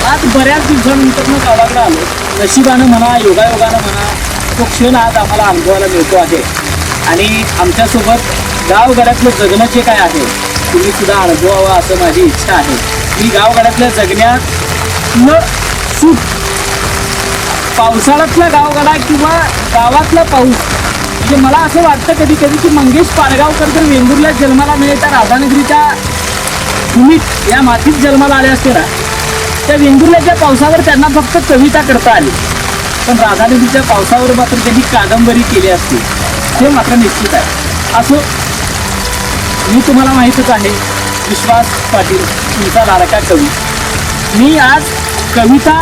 आज बऱ्याच दिवसानंतर मग गावाकडे आलो. नशिबानं म्हणा, योगायोगानं म्हणा, तो क्षण आज आम्हाला अनुभवायला मिळतो आहे. आणि आमच्यासोबत गावगाड्यातलं जगणं जे काय आहे तुम्ही सुद्धा अनुभवावं असं माझी इच्छा आहे. मी गावगाड्यातल्या जगण्यातलं सुख, पावसाळ्यातला गावगाडा किंवा गावातला पाऊस, म्हणजे मला असं वाटतं कधी कधी की मंगेश पाडगावकर जर वेंगुर्ल्यात जन्माला मिळेल तर राधानगरीच्या भूमीत या मातीत जन्माला आले असते ना, त्या वेंगुर्ल्याच्या पावसावर त्यांना फक्त कविता करता आली, पण राधानगरीच्या पावसावर मात्र त्यांनी कादंबरी केली असती, हे मात्र निश्चित आहे. असो, मी तुम्हाला माहीतच आहे, विश्वास पाटील तुमचा लाडका कवी. मी आज कविता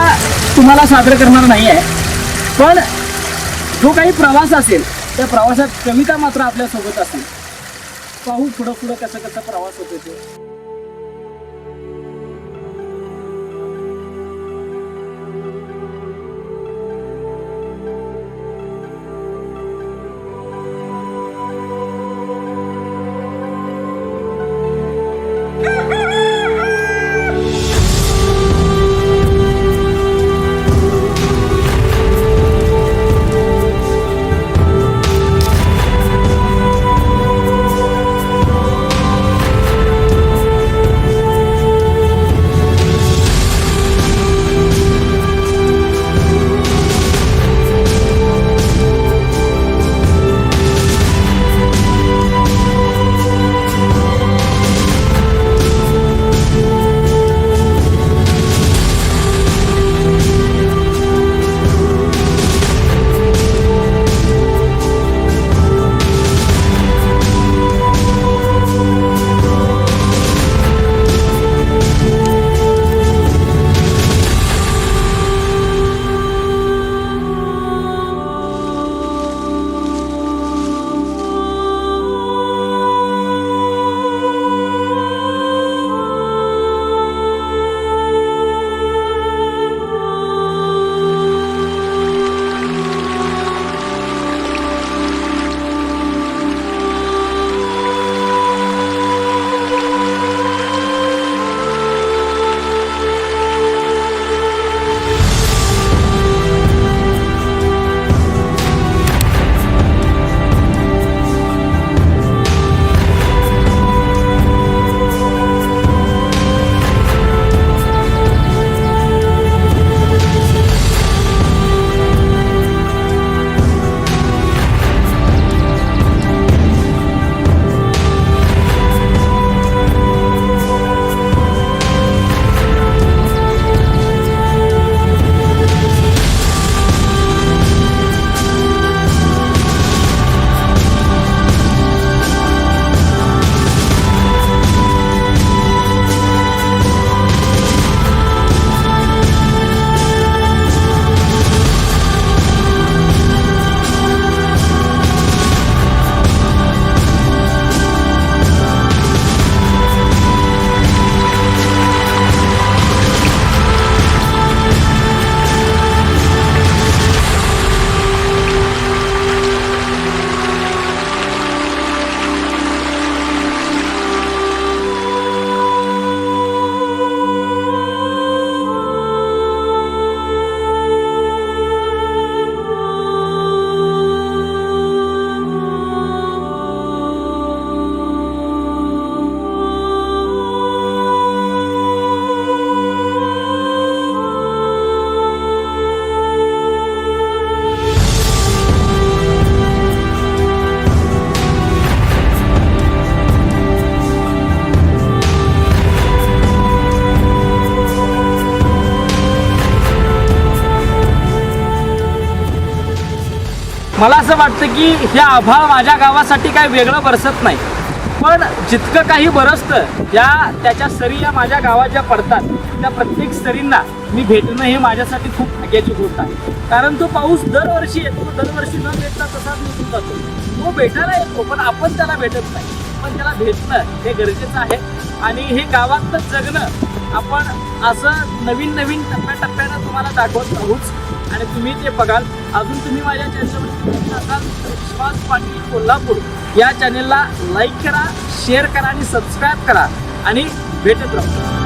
तुम्हाला सादर करणार नाही आहे, पण जो काही प्रवास असेल त्या प्रवासात कविता मात्र आपल्यासोबत असेल. पाहू पुढं पुढं कसं कसं प्रवास होतो ते. मला असं वाटतं की हे आभाळ माझ्या गावासाठी काही वेगळं बरसत नाही, पण जितकं काही बरसतं त्याच्या सरी या माझ्या गावात ज्या पडतात त्या प्रत्येक सरींना मी भेटणं हे माझ्यासाठी खूप भाग्याची गोष्ट आहे. कारण तो पाऊस दरवर्षी येतो, दरवर्षी न भेटता तसाच निघून जातो. तो भेटायला येतो पण आपण त्याला भेटत नाही, पण त्याला भेटणं हे गरजेचं आहे. आणि हे गावातलं जगणं आपण असं नवीन नवीन टप्प्याटप्प्यानं तुम्हाला दाखवत राहूच आणि तुम्ही ते बघाल. अजून तुम्ही माझ्या चॅनलवर असाल विश्वास पाटील कोल्हापूर या चॅनेलला लाईक करा, शेअर करा आणि सबस्क्राईब करा आणि भेटत राहू.